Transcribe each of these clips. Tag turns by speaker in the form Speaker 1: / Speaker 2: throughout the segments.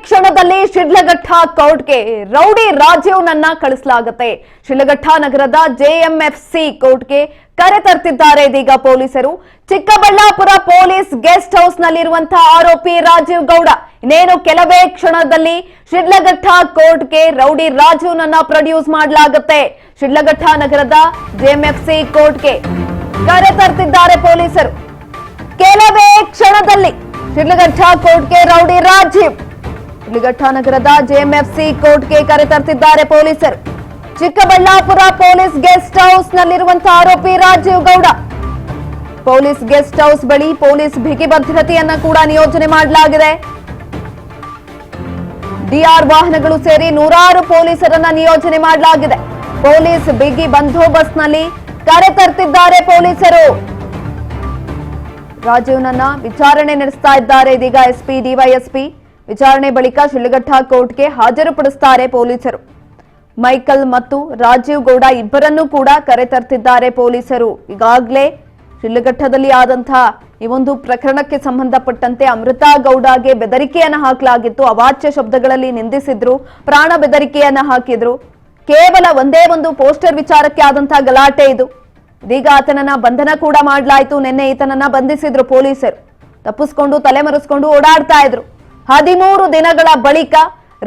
Speaker 1: ಕ್ಷಣದಲ್ಲಿ ಶಿಡ್ಲಘಟ್ಟ ಕೋರ್ಟ್ಗೆ ರೌಡಿ ರಾಜೀವ್ನನ್ನ ಕಳಿಸಲಾಗುತ್ತೆ. ಶಿಡ್ಲಘಟ್ಟ ನಗರದ ಜೆಎಂಎಫ್ಸಿ ಕೋರ್ಟ್ಗೆ ಕರೆ ತರ್ತಿದ್ದಾರೆ ಇದೀಗ ಪೊಲೀಸರು. ಚಿಕ್ಕಬಳ್ಳಾಪುರ ಪೊಲೀಸ್ ಗೆಸ್ಟ್ ಹೌಸ್ ನಲ್ಲಿರುವಂತಹ ಆರೋಪಿ ರಾಜೀವ್ ಗೌಡ ಇನ್ನೇನು ಕೆಲವೇ ಕ್ಷಣದಲ್ಲಿ ಶಿಡ್ಲಘಟ್ಟ ಕೋರ್ಟ್ಗೆ ರೌಡಿ ರಾಜೀವ್ನನ್ನ ಪ್ರೊಡ್ಯೂಸ್ ಮಾಡಲಾಗುತ್ತೆ. ಶಿಡ್ಲಘಟ್ಟ ನಗರದ ಜೆಎಂಎಫ್ಸಿ ಕೋರ್ಟ್ಗೆ ಕರೆ ತರ್ತಿದ್ದಾರೆ ಪೊಲೀಸರು. ಕೆಲವೇ ಕ್ಷಣದಲ್ಲಿ ಶಿಡ್ಲಘಟ್ಟ ಕೋರ್ಟ್ಗೆ ರೌಡಿ ರಾಜೀವ್ ಶಿಡ್ಲಘಟ್ಟ ನಗರದ ಜೆಎಂಎಫ್ಸಿ ಕೋರ್ಟ್ಗೆ ಕರೆ ತರ್ತಿದ್ದಾರೆ ಪೊಲೀಸರು. ಚಿಕ್ಕಬಳ್ಳಾಪುರ ಪೊಲೀಸ್ ಗೆಸ್ಟ್ ಹೌಸ್ ನಲ್ಲಿರುವಂತಹ ಆರೋಪಿ Rajeev Gowda. Police guest house ಬಳಿ ಪೊಲೀಸ್ ಬಿಗಿ ಭದ್ರತೆಯನ್ನ ಕೂಡ ನಿಯೋಜನೆ ಮಾಡಲಾಗಿದೆ. ಡಿಆರ್ ವಾಹನಗಳು ಸೇರಿ ನೂರಾರು ಪೊಲೀಸರನ್ನ ನಿಯೋಜನೆ ಮಾಡಲಾಗಿದೆ. ಪೊಲೀಸ್ ಬಿಗಿ ಬಂದೋಬಸ್ತ್ನಲ್ಲಿ ಕರೆ ತರ್ತಿದ್ದಾರೆ ಪೊಲೀಸರು. ರಾಜೀವ್ನನ್ನ ವಿಚಾರಣೆ ನಡೆಸ್ತಾ ಇದ್ದಾರೆ ಇದೀಗ ಎಸ್ಪಿ ಡಿವೈಎಸ್ಪಿ. ವಿಚಾರಣೆ ಬಳಿಕ ಶಿಡ್ಲಘಟ್ಟ ಕೋರ್ಟ್ಗೆ ಹಾಜರುಪಡಿಸುತ್ತಾರೆ ಪೊಲೀಸರು. ಮೈಕಲ್ ಮತ್ತು ರಾಜೀವ್ ಗೌಡ ಇಬ್ಬರನ್ನೂ ಕೂಡ ಕರೆ ತರ್ತಿದ್ದಾರೆ ಪೊಲೀಸರು. ಈಗಾಗಲೇ ಶಿಡ್ಲಘಟ್ಟದಲ್ಲಿ ಆದಂತಹ ಈ ಒಂದು ಪ್ರಕರಣಕ್ಕೆ ಸಂಬಂಧಪಟ್ಟಂತೆ ಅಮೃತಾ ಗೌಡಗೆ ಬೆದರಿಕೆಯನ್ನ ಹಾಕಲಾಗಿತ್ತು. ಅವಾಚ್ಯ ಶಬ್ದಗಳಲ್ಲಿ ನಿಂದಿಸಿದ್ರು, ಪ್ರಾಣ ಬೆದರಿಕೆಯನ್ನ ಹಾಕಿದ್ರು. ಕೇವಲ ಒಂದೇ ಒಂದು ಪೋಸ್ಟರ್ ವಿಚಾರಕ್ಕೆ ಆದಂತಹ ಗಲಾಟೆ ಇದು. ಇದೀಗ ಆತನನ್ನ ಬಂಧನ ಕೂಡ ಮಾಡಲಾಯಿತು. ನಿನ್ನೆ ಈತನನ್ನ ಬಂಧಿಸಿದ್ರು ಪೊಲೀಸರು. ತಪ್ಪಿಸ್ಕೊಂಡು ತಲೆಮರೆಸ್ಕೊಂಡು ಓಡಾಡ್ತಾ ಇದ್ರು. 13 ದಿನಗಳ ಬಳಿಕ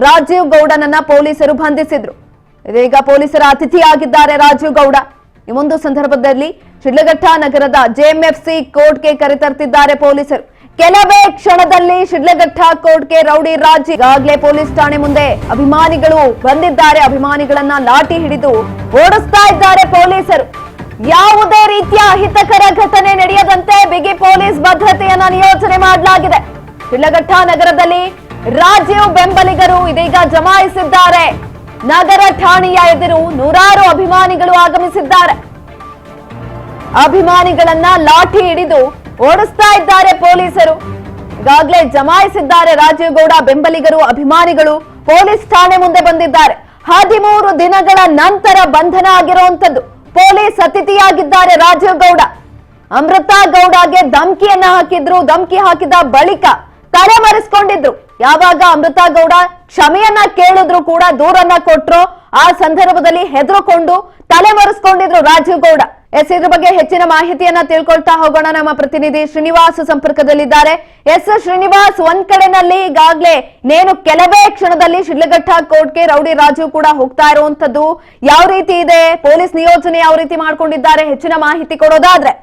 Speaker 1: ರಾಜೀವ್ ಗೌಡನನ್ನ ಪೊಲೀಸರು ಬಂಧಿಸಿದ್ರು. ಇದೀಗ ಪೊಲೀಸರ ಅತಿಥಿಯಾಗಿದ್ದಾರೆ ರಾಜೀವ್ ಗೌಡ. ಈ ಒಂದು ಸಂದರ್ಭದಲ್ಲಿ ಶಿಡ್ಲಘಟ್ಟ ನಗರದ ಜೆಎಂಎಫ್ಸಿ ಕೋರ್ಟ್ಗೆ ಕರೆತರ್ತಿದ್ದಾರೆ ಪೊಲೀಸರು. ಕೆಲವೇ ಕ್ಷಣದಲ್ಲಿ ಶಿಡ್ಲಘಟ್ಟ ಕೋರ್ಟ್ಗೆ ರೌಡಿ ರಾಜೀವ್. ಈಗಾಗಲೇ ಪೊಲೀಸ್ ಠಾಣೆ ಮುಂದೆ ಅಭಿಮಾನಿಗಳು ಬಂದಿದ್ದಾರೆ. ಅಭಿಮಾನಿಗಳನ್ನ ಲಾಠಿ ಹಿಡಿದು ಓಡಿಸ್ತಾ ಇದ್ದಾರೆ ಪೊಲೀಸರು. ಯಾವುದೇ ರೀತಿಯ ಅಹಿತಕರ ಘಟನೆ ನಡೆಯದಂತೆ ಬಿಗಿ ಪೊಲೀಸ್ ಭದ್ರತೆಯನ್ನ ನಿಯೋಜನೆ ಮಾಡಲಾಗಿದೆ. ಶಿಡ್ಲಘಟ್ಟ ನಗರದಲ್ಲಿ ರಾಜೀವ್ ಬೆಂಬಲಿಗರು ಇದೀಗ ಜಮಾಯಿಸಿದ್ದಾರೆ. ನಗರ ಠಾಣೆಯ ಎದುರು ನೂರಾರು ಅಭಿಮಾನಿಗಳು ಆಗಮಿಸಿದ್ದಾರೆ. ಅಭಿಮಾನಿಗಳನ್ನ ಲಾಠಿ ಹಿಡಿದು ಓಡಿಸ್ತಾ ಇದ್ದಾರೆ ಪೊಲೀಸರು. ಈಗಾಗಲೇ ಜಮಾಯಿಸಿದ್ದಾರೆ ರಾಜೀವ್ ಗೌಡ ಬೆಂಬಲಿಗರು, ಅಭಿಮಾನಿಗಳು ಪೊಲೀಸ್ ಠಾಣೆ ಮುಂದೆ ಬಂದಿದ್ದಾರೆ. 13 ದಿನಗಳ ನಂತರ ಬಂಧನ ಆಗಿರುವಂತದ್ದು. ಪೊಲೀಸ್ ಅತಿಥಿಯಾಗಿದ್ದಾರೆ ರಾಜೀವ್ ಗೌಡ. ಅಮೃತಾ ಗೌಡಗೆ ಧಮಕಿಯನ್ನ ಹಾಕಿದ್ರು. ಧಮಕಿ ಹಾಕಿದ ಬಳಿಕ ತಲೆಮರೆಸ್ಕೊಂಡಿದ್ರು. ಯಾವಾಗ ಅಮೃತಾ ಗೌಡ ಕ್ಷಮೆಯನ್ನ ಕೇಳಿದ್ರು ಕೂಡ, ದೂರನ್ನ ಕೊಟ್ರು, ಆ ಸಂದರ್ಭದಲ್ಲಿ ಹೆದರುಕೊಂಡು ತಲೆಮರೆಸ್ಕೊಂಡಿದ್ರು ರಾಜೀವ್ ಗೌಡ. ಇದ್ರ ಬಗ್ಗೆ ಹೆಚ್ಚಿನ ಮಾಹಿತಿಯನ್ನ ತಿಳ್ಕೊಳ್ತಾ ಹೋಗೋಣ. ನಮ್ಮ ಪ್ರತಿನಿಧಿ ಶ್ರೀನಿವಾಸ್ ಸಂಪರ್ಕದಲ್ಲಿದ್ದಾರೆ. ಶ್ರೀನಿವಾಸ್, ಒಂದ್ ಕಡೆನಲ್ಲಿ ಈಗಾಗಲೇ ನೇನು ಕೆಲವೇ ಕ್ಷಣದಲ್ಲಿ ಶಿಡ್ಲಘಟ್ಟ ಕೋರ್ಟ್ಗೆ ರೌಡಿ ರಾಜೀವ್ ಕೂಡ ಹೋಗ್ತಾ ಇರುವಂತದ್ದು ಯಾವ ರೀತಿ ಇದೆ? ಪೊಲೀಸ್ ನಿಯೋಜನೆ ಯಾವ ರೀತಿ ಮಾಡ್ಕೊಂಡಿದ್ದಾರೆ? ಹೆಚ್ಚಿನ ಮಾಹಿತಿ ಕೊಡೋದಾದ್ರೆ.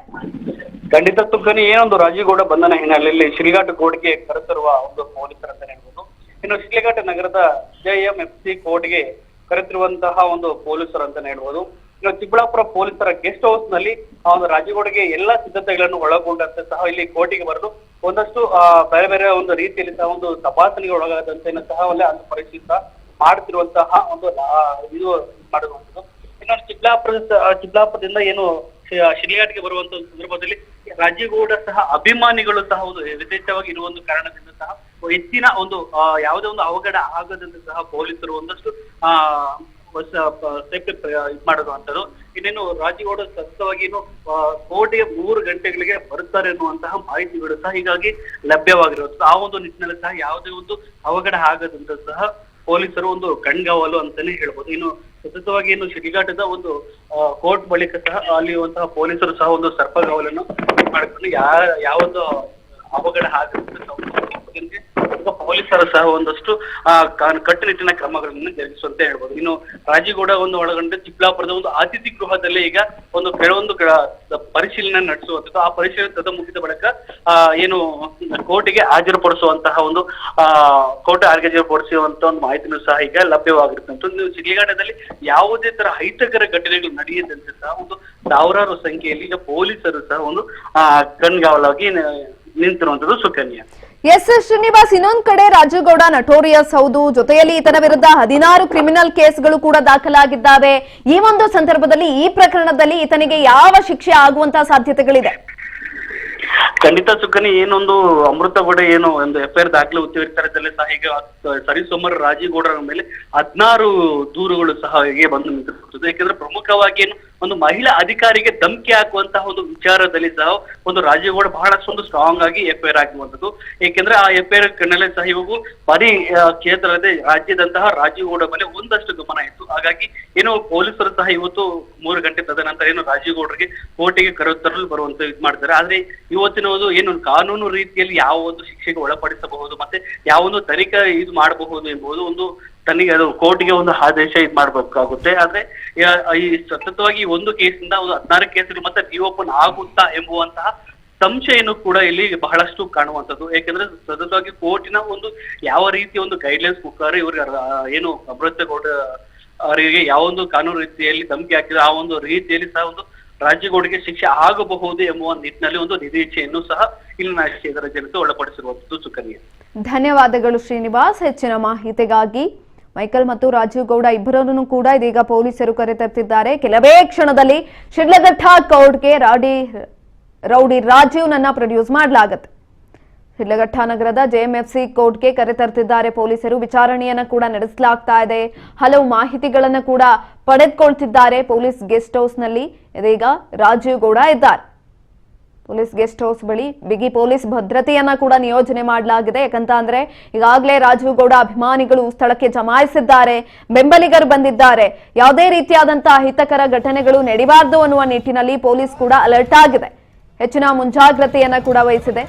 Speaker 2: ಖಂಡಿತ ತುಕನಿ, ಏನೊಂದು ರಾಜೀವ್ ಗೌಡ ಬಂಧನ ಹಿನ್ನೆಲೆಯಲ್ಲಿ ಶಿಡ್ಲಘಟ್ಟ ಕೋರ್ಟ್ಗೆ ಕರೆತರುವ ಒಂದು ಪೊಲೀಸರು ಅಂತ ಹೇಳ್ಬೋದು. ಇನ್ನು ಶಿಡ್ಲಘಟ್ಟ ನಗರದ ಜೆಎಂಎಫ್ಸಿ ಕೋರ್ಟ್ಗೆ ಕರೆತಿರುವಂತಹ ಒಂದು ಪೊಲೀಸರು ಅಂತ ಹೇಳ್ಬೋದು. ಇನ್ನು ಚಿಕ್ಕಬಳ್ಳಾಪುರ ಪೊಲೀಸರ ಗೆಸ್ಟ್ ಹೌಸ್ ನಲ್ಲಿ ಆ ಒಂದು ರಾಜೀವ್ ಗೌಡಗೆ ಎಲ್ಲಾ ಸಿದ್ಧತೆಗಳನ್ನು ಒಳಗೊಂಡಂತೆ ಸಹ ಇಲ್ಲಿ ಕೋರ್ಟಿಗೆ ಬರೆದು ಒಂದಷ್ಟು ಬೇರೆ ಬೇರೆ ಒಂದು ರೀತಿಯಲ್ಲಿ ಸಹ ಒಂದು ತಪಾಸಣೆಗೆ ಒಳಗಾದಂತೆ ಸಹ ಒಂದು ಪರಿಶೀಲಿಸ ಮಾಡ್ತಿರುವಂತಹ ಒಂದು ಇದು ಮಾಡಿರುವಂತದ್ದು. ಇನ್ನು ಚಿಕ್ಕಬಳ್ಳಾಪುರದಿಂದ ಏನು ಶಿಡ್ಲಘಟ್ಟಗೆ ಬರುವಂತ ಸಂದರ್ಭದಲ್ಲಿ ರಾಜೀವ್ ಗೌಡ ಸಹ ಅಭಿಮಾನಿಗಳು ಸಹ ಒಂದು ಯಥೇಚ್ಛವಾಗಿ ಇರುವ ಒಂದು ಕಾರಣದಿಂದ ಸಹ ಹೆಚ್ಚಿನ ಒಂದು ಯಾವುದೇ ಒಂದು ಅವಘಡ ಆಗದಂತೆ ಸಹ ಪೊಲೀಸರು ಒಂದಷ್ಟು ಸೇಫ್ಟಿ ಇದು ಮಾಡಿರುವಂತದ್ದು. ಇನ್ನೇನು ರಾಜೀವ್ ಗೌಡ ಸತತವಾಗಿ ಏನು ಕೋರ್ಟ್ಗೆ 3 ಗಂಟೆಗಳಿಗೆ ಬರುತ್ತಾರೆ ಎನ್ನುವಂತಹ ಮಾಹಿತಿಗಳು ಸಹ ಹೀಗಾಗಿ ಲಭ್ಯವಾಗಿರುವಂತದ್ದು. ಆ ಒಂದು ನಿಟ್ಟಿನಲ್ಲಿ ಸಹ ಯಾವುದೇ ಒಂದು ಅವಘಡ ಆಗದಂತ ಸಹ ಪೊಲೀಸರು ಒಂದು ಕಣ್ಗಾವಲು ಅಂತಾನೆ ಹೇಳ್ಬೋದು. ಇನ್ನು ಸತತವಾಗಿ ಏನು ಶಿಡ್ಲಘಟ್ಟದ ಒಂದು ಕೋರ್ಟ್ ಬಳಿಕ ಸಹ ಅಲ್ಲಿರುವಂತಹ ಪೊಲೀಸರು ಸಹ ಒಂದು ಸರ್ಪಗಾವಲನ್ನು ಮಾಡಿಕೊಂಡು ಯಾವೊಂದು ಅವಘಡ ಆಗದಂತೆ ಪೊಲೀಸರು ಸಹ ಒಂದಷ್ಟು ಕಟ್ಟುನಿಟ್ಟಿನ ಕ್ರಮಗಳನ್ನು ಜರುಗಿಸುವಂತೆ ಹೇಳ್ಬೋದು. ಇನ್ನು ರಾಜೀವ್ ಗೌಡ ಒಂದು ಒಳಗೊಂಡ ಚಿಕ್ಕಬಳ್ಳಾಪುರದ ಒಂದು ಅತಿಥಿ ಗೃಹದಲ್ಲಿ ಈಗ ಒಂದು ಕೆಲವೊಂದು ಪರಿಶೀಲನೆ ನಡೆಸುವಂಥದ್ದು. ಆ ಪರಿಶೀಲನೆ ಮುಗಿದ ಬಳಿಕ ಏನು ಕೋರ್ಟಿಗೆ ಹಾಜರುಪಡಿಸುವಂತಹ ಒಂದು ಕೋರ್ಟ್ ಹಾಜರುಪಡಿಸುವಂತ ಒಂದು ಮಾಹಿತಿನೂ ಸಹ ಈಗ ಲಭ್ಯವಾಗಿರುತ್ತಂತ. ಶಿಡ್ಲಘಟ್ಟದಲ್ಲಿ ಯಾವುದೇ ತರ ಅಹಿತಕರ ಘಟನೆಗಳು ನಡೆಯದಂತೆ ಸಹ ಒಂದು ಸಾವಿರಾರು ಸಂಖ್ಯೆಯಲ್ಲಿ ಈಗ ಪೊಲೀಸರು ಸಹ ಒಂದು ಕಣ್ಗಾವಲಾಗಿ ನಿಂತಿರುವಂತದ್ದು ಸುಕನ್ಯಾ.
Speaker 1: ಶ್ರೀನಿವಾಸ್, ಇನ್ನೊಂದ್ ಕಡೆ ರಾಜೀವ್ ಗೌಡ ನಟೋರಿಯಸ್ ಹೌದು, ಜೊತೆಯಲ್ಲಿ ಈತನ ವಿರುದ್ಧ 16 ಕ್ರಿಮಿನಲ್ ಕೇಸ್ಗಳು ಕೂಡ ದಾಖಲಾಗಿದ್ದಾವೆ. ಈ ಒಂದು ಸಂದರ್ಭದಲ್ಲಿ ಈ ಪ್ರಕರಣದಲ್ಲಿ ಈತನಿಗೆ ಯಾವ ಶಿಕ್ಷೆ ಆಗುವಂತಹ ಸಾಧ್ಯತೆಗಳಿದೆ?
Speaker 2: ಖಂಡಿತ ಸುಕನಿ, ಏನೊಂದು ಅಮೃತ ಗೌಡ ಏನು ಒಂದು ಎಫ್ಐಆರ್ ದಾಖಲೆ ಉತ್ತರಿತರದಲ್ಲಿ ಸಹ ಈಗ ಸರಿಸುಮಾರು ರಾಜೀವ್ ಗೌಡರ ಮೇಲೆ 16 ದೂರುಗಳು ಸಹ ಹೀಗೆ ಬಂದು ನಿಂತಿರುತ್ತದೆ. ಯಾಕೆಂದ್ರೆ ಪ್ರಮುಖವಾಗಿ ಏನು ಒಂದು ಮಹಿಳಾ ಅಧಿಕಾರಿಗೆ ಧಮಕಿ ಹಾಕುವಂತಹ ಒಂದು ವಿಚಾರದಲ್ಲಿ ಸಹ ಒಂದು ರಾಜೀವ್ ಗೌಡ ಬಹಳಷ್ಟು ಸ್ಟ್ರಾಂಗ್ ಆಗಿ ಎಫ್ಐಆರ್ ಆಗಿರುವಂತದ್ದು. ಏಕೆಂದ್ರೆ ಆ ಎಫ್ಐಆರ್ ಕಣ್ಣಲ್ಲೇ ಸಹ ಇವಾಗ ಬರೀ ಕ್ಷೇತ್ರದ ರಾಜ್ಯದಂತಹ ರಾಜೀವ್ ಗೌಡ ಮೇಲೆ ಒಂದಷ್ಟು ಗಮನ ಇತ್ತು. ಹಾಗಾಗಿ ಏನು ಪೊಲೀಸರು ಸಹ ಇವತ್ತು 3 ಗಂಟೆ ತದನಂತರ ಏನು ರಾಜೀವ್ ಗೌಡರಿಗೆ ಕೋರ್ಟಿಗೆ ಕರೆತರಲು ಬರುವಂತ ಇದು ಮಾಡ್ತಾರೆ. ಆದ್ರೆ ಇವತ್ತಿನ ಒಂದು ಏನು ಕಾನೂನು ರೀತಿಯಲ್ಲಿ ಯಾವ ಒಂದು ಶಿಕ್ಷೆಗೆ ಒಳಪಡಿಸಬಹುದು ಮತ್ತೆ ಯಾವ ಒಂದು ತನಿಖೆ ಇದು ಮಾಡಬಹುದು ಎಂಬುದು ಒಂದು ತನಿಖೆ ಅದು ಕೋರ್ಟ್ಗೆ ಒಂದು ಆದೇಶ ಇದು ಮಾಡ್ಬೇಕಾಗುತ್ತೆ. ಆದ್ರೆ ಈ ಸತತವಾಗಿ ಒಂದು ಕೇಸಿಂದ ಒಂದು 16 ಕೇಸರಿ ಮತ್ತೆ ರಿಓಪನ್ ಆಗುತ್ತಾ ಎಂಬುವಂತಹ ಸಂಶಯನು ಕೂಡ ಇಲ್ಲಿ ಬಹಳಷ್ಟು ಕಾಣುವಂಥದ್ದು. ಯಾಕೆಂದ್ರೆ ಸತತವಾಗಿ ಕೋರ್ಟಿನ ಒಂದು ಯಾವ ರೀತಿಯ ಒಂದು ಗೈಡ್ಲೈನ್ಸ್ ಮುಖಾಂತರ ಇವ್ರಿಗೆ ಏನು ಅಮೃತಗೌಡ ಅವರಿಗೆ ಯಾವ ಒಂದು ಕಾನೂನು ರೀತಿಯಲ್ಲಿ ಧಮಕಿ ಹಾಕಿದ್ರೆ ಆ ಒಂದು ರೀತಿಯಲ್ಲಿ ಸಹ ಒಂದು ರಾಜೀವ್ ಗೌಡಗೆ ಶಿಕ್ಷೆ ಆಗಬಹುದು ಎಂಬುವ ನಿಟ್ಟಿನಲ್ಲಿ ಒಂದು ನಿರೀಕ್ಷೆಯನ್ನು ಸಹ ಇಲ್ಲಿನ ಕ್ಷೇತ್ರದ ಜನತೆ ಒಳಪಡಿಸಿರುವಂತದ್ದು. ಸುಕನ್ಯಾ,
Speaker 1: ಧನ್ಯವಾದಗಳು ಶ್ರೀನಿವಾಸ್. ಹೆಚ್ಚಿನ ಮಾಹಿತಿಗಾಗಿ ಮೈಕಲ್ ಮತ್ತು ರಾಜೀವ್ ಗೌಡ ಇಬ್ಬರನ್ನು ಕೂಡ ಇದೀಗ ಪೊಲೀಸರು ಕರೆತರ್ತಿದ್ದಾರೆ. ಕೆಲವೇ ಕ್ಷಣದಲ್ಲಿ ಶಿಡ್ಲಘಟ್ಟ ಕೋರ್ಟ್ಗೆ ರೌಡಿ ರಾಜೀವ್ನನ್ನ ಪ್ರೊಡ್ಯೂಸ್ ಮಾಡಲಾಗುತ್ತೆ. ಶಿಡ್ಲಘಟ್ಟ ನಗರದ ಜೆಎಂಎಫ್ಸಿ ಕೋರ್ಟ್ಗೆ ಕರೆತರ್ತಿದ್ದಾರೆ ಪೊಲೀಸರು. ವಿಚಾರಣೆಯನ್ನ ಕೂಡ ನಡೆಸಲಾಗ್ತಾ ಇದೆ. ಹಲವು ಮಾಹಿತಿಗಳನ್ನ ಕೂಡ ಪಡೆದುಕೊಳ್ತಿದ್ದಾರೆ. ಪೊಲೀಸ್ ಗೆಸ್ಟ್ ಹೌಸ್ ನಲ್ಲಿ ಇದೀಗ ರಾಜೀವ್ ಗೌಡ ಇದ್ದಾರೆ. ಪೊಲೀಸ್ ಗೆಸ್ಟ್ ಹೌಸ್ ಬಳಿ ಬಿಗಿ ಪೊಲೀಸ್ ಭದ್ರತೆಯನ್ನ ಕೂಡ ನಿಯೋಜನೆ ಮಾಡಲಾಗಿದೆ. ಯಾಕಂತ ಅಂದ್ರೆ ಈಗಾಗಲೇ ರಾಜೀವ್ ಗೌಡ ಅಭಿಮಾನಿಗಳು ಸ್ಥಳಕ್ಕೆ ಜಮಾಯಿಸಿದ್ದಾರೆ, ಬೆಂಬಲಿಗರು ಬಂದಿದ್ದಾರೆ. ಯಾವುದೇ ರೀತಿಯಾದಂತಹ ಅಹಿತಕರ ಘಟನೆಗಳು ನಡೆಯಬಾರದು ಅನ್ನುವ ನಿಟ್ಟಿನಲ್ಲಿ ಪೊಲೀಸ್ ಕೂಡ ಅಲರ್ಟ್ ಆಗಿದೆ. ಹೆಚ್ಚಿನ ಮುಂಜಾಗ್ರತೆಯನ್ನ ಕೂಡ ವಹಿಸಿದೆ.